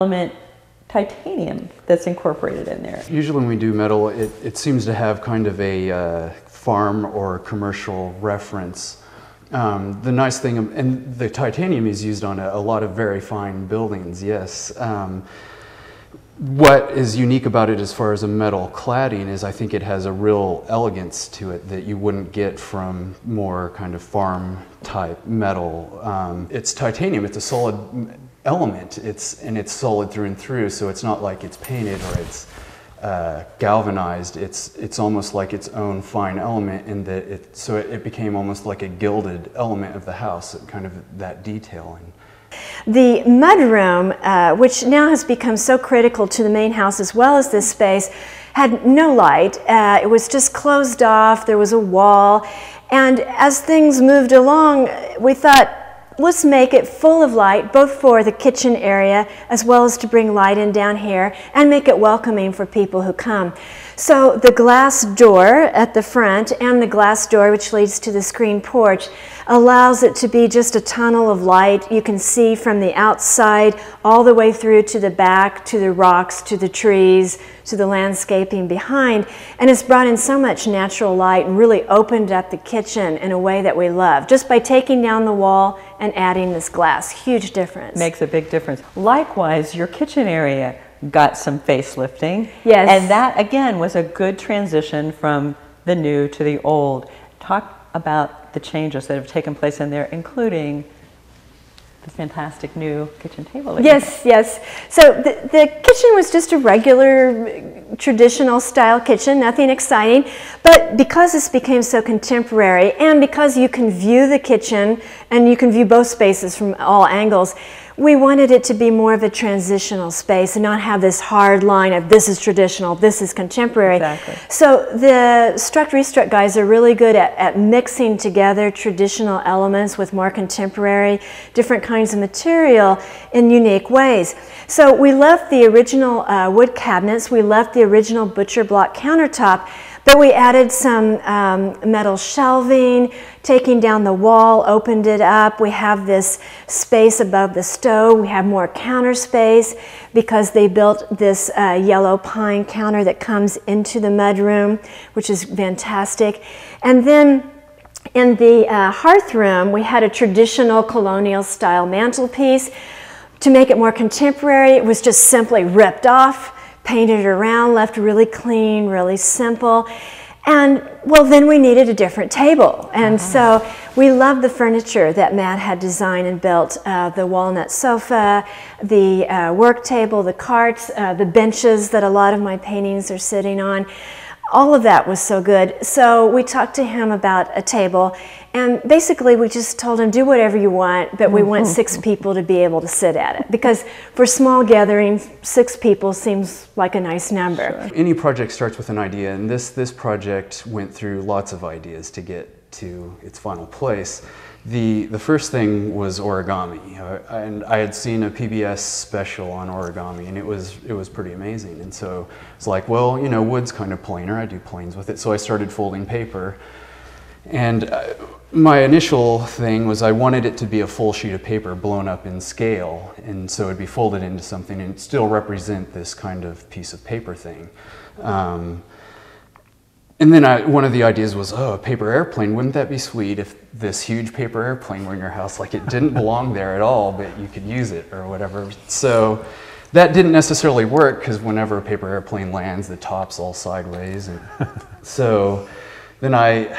element titanium that's incorporated in there. Usually when we do metal, it seems to have kind of a farm or commercial reference. The nice thing, and the titanium is used on a lot of very fine buildings, yes. What is unique about it as far as a metal cladding is I think it has a real elegance to it that you wouldn't get from more kind of farm type metal. It's titanium, it's a solid element, and it's solid through and through, so it's not like it's painted or it's galvanized. It's almost like its own fine element in that it became almost like a gilded element of the house, kind of that detailing. The mudroom, which now has become so critical to the main house as well as this space, had no light. It was just closed off. There was a wall. And as things moved along, we thought, let's make it full of light, both for the kitchen area as well as to bring light in down here and make it welcoming for people who come. So the glass door at the front and the glass door which leads to the screen porch allows it to be just a tunnel of light. You can see from the outside all the way through to the back, to the rocks, to the trees, to the landscaping behind, and it's brought in so much natural light and really opened up the kitchen in a way that we love, just by taking down the wall and adding this glass. Huge difference. Makes a big difference. Likewise, your kitchen area got some facelifting. Yes. And that, again, was a good transition from the new to the old. Talk about the changes that have taken place in there, including the fantastic new kitchen table. Yes, yes. So the kitchen was just a regular, traditional style kitchen, nothing exciting. But because this became so contemporary, and because you can view the kitchen, and you can view both spaces from all angles, we wanted it to be more of a transitional space and not have this hard line of this is traditional, this is contemporary. Exactly. So the struct restruct guys are really good at mixing together traditional elements with more contemporary, different kinds of material in unique ways. So we left the original wood cabinets, we left the original butcher block countertop, but we added some metal shelving, taking down the wall, opened it up. We have this space above the stove. We have more counter space because they built this yellow pine counter that comes into the mudroom, which is fantastic. And then in the hearth room, we had a traditional colonial style mantelpiece. To make it more contemporary, it was just simply ripped off, painted around, left really clean, really simple. And well, then we needed a different table. And so we loved the furniture that Matt had designed and built, the walnut sofa, the work table, the carts, the benches that a lot of my paintings are sitting on. All of that was so good. So we talked to him about a table, and basically we just told him, do whatever you want, but we want 6 people to be able to sit at it. Because for small gatherings, 6 people seems like a nice number. Sure. Any project starts with an idea, and this project went through lots of ideas to get to its final place. The first thing was origami, and I had seen a PBS special on origami, and it was pretty amazing. And so it's like, well, you know, wood's kind of plainer. I do planes with it, so I started folding paper. And my initial thing was I wanted it to be a full sheet of paper blown up in scale, and so it'd be folded into something and still represent this kind of piece of paper thing. And then one of the ideas was, oh, a paper airplane. Wouldn't that be sweet if this huge paper airplane were in your house? Like, it didn't belong there at all, but you could use it or whatever. So that didn't necessarily work because whenever a paper airplane lands, the top's all sideways. And so then I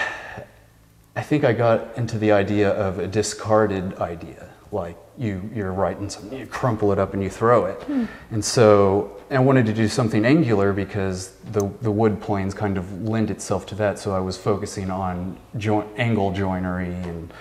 think I got into the idea of a discarded idea. Like you're writing something, you crumple it up and you throw it. And so I wanted to do something angular because the wood planes kind of lend itself to that. So I was focusing on angle joinery, and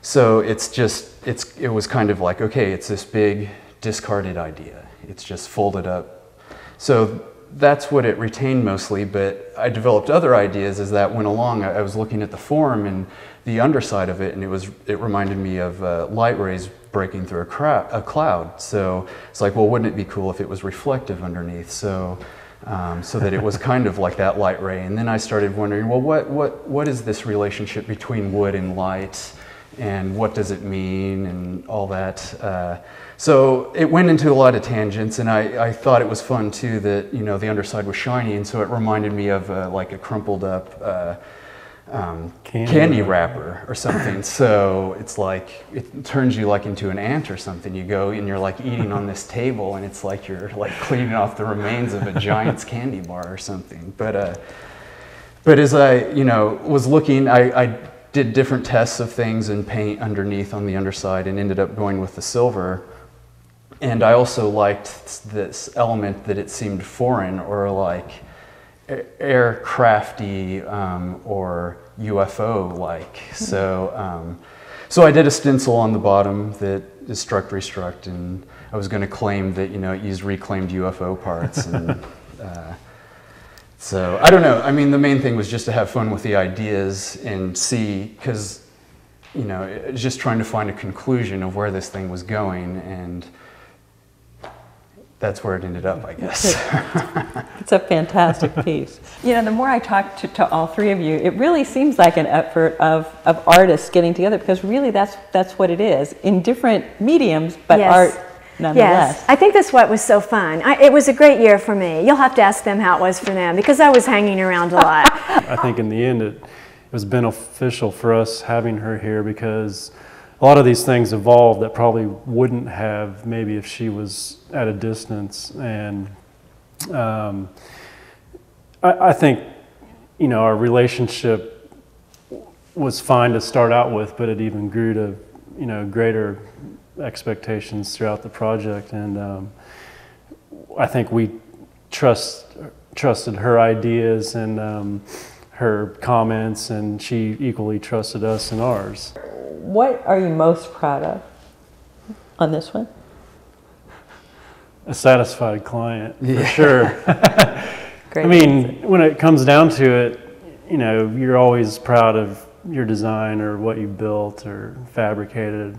so it was kind of like, okay, it's this big discarded idea. It's just folded up. So that's what it retained mostly, but I developed other ideas as that went along. I was looking at the form and the underside of it, and it reminded me of light rays breaking through a cloud. So it's like, well, wouldn't it be cool if it was reflective underneath? So that it was kind of like that light ray. And then I started wondering, well, what is this relationship between wood and light? and what does it mean and all that. So it went into a lot of tangents, and I thought it was fun too that, you know, the underside was shiny, and so it reminded me of like a crumpled up candy wrapper or something. So it's like, it turns you like into an ant or something. You go and you're like eating on this table, and it's like you're like cleaning off the remains of a giant's candy bar or something. But as I, you know, was looking, I did different tests of things and paint underneath on the underside, and ended up going with the silver. And I also liked this element that it seemed foreign, or like aircrafty, or UFO-like. So, so I did a stencil on the bottom that is struct, restruct, and I was going to claim that, you know, it used reclaimed UFO parts. And so I don't know. I mean, the main thing was just to have fun with the ideas and see, because, you know, just trying to find a conclusion of where this thing was going, and that's where it ended up, I guess. It's a fantastic piece. You know, the more I talk to all three of you, it really seems like an effort of artists getting together, because really that's what it is, in different mediums, but yes. art nonetheless. Yes, I think that's what was so fun. It was a great year for me. You'll have to ask them how it was for them, because I was hanging around a lot. I think in the end it was beneficial for us having her here, because a lot of these things evolved that probably wouldn't have maybe if she was at a distance. And I think, you know, our relationship was fine to start out with, but it even grew to, you know, greater expectations throughout the project. And I think we trusted her ideas and her comments, and she equally trusted us and ours. What are you most proud of on this one? A satisfied client, for sure. Great. I mean, when it comes down to it, you know, you're always proud of your design or what you built or fabricated.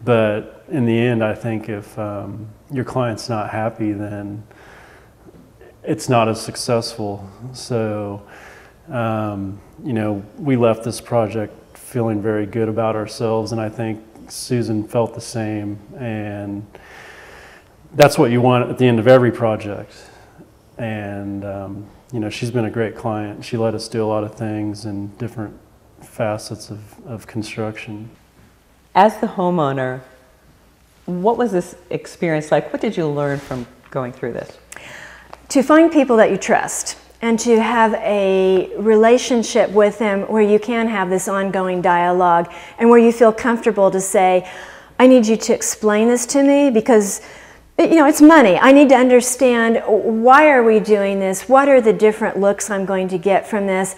But in the end, I think if your client's not happy, then it's not as successful. So, you know, we left this project feeling very good about ourselves, and I think Susan felt the same. And that's what you want at the end of every project. And you know, she's been a great client. She let us do a lot of things in different facets of construction. As the homeowner, what was this experience like? What did you learn from going through this? To find people that you trust, and to have a relationship with them where you can have this ongoing dialogue, and where you feel comfortable to say, I need you to explain this to me, because, you know, it's money. I need to understand, why are we doing this? What are the different looks I'm going to get from this?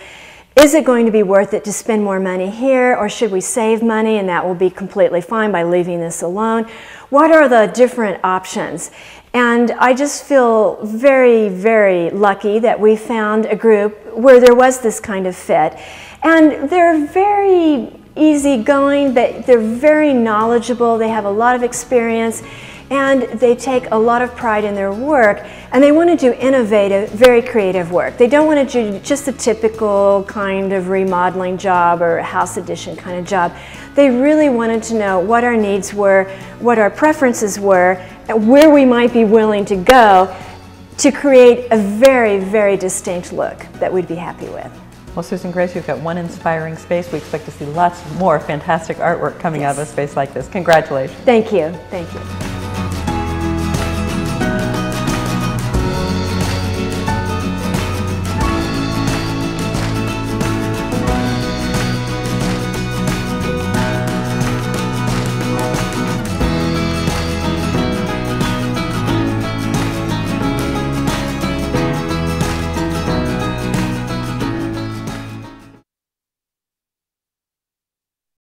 Is it going to be worth it to spend more money here, or should we save money and that will be completely fine by leaving this alone? What are the different options? And I just feel very, very lucky that we found a group where there was this kind of fit. And they're very easygoing, but they're very knowledgeable. They have a lot of experience, and they take a lot of pride in their work, and they want to do innovative, very creative work. They don't want to do just a typical kind of remodeling job or house addition kind of job. They really wanted to know what our needs were, what our preferences were, where we might be willing to go to create a very, very distinct look that we'd be happy with. Well, Susan Grace, you've got one inspiring space. We expect to see lots more fantastic artwork coming out of a space like this. Congratulations. Thank you. Thank you.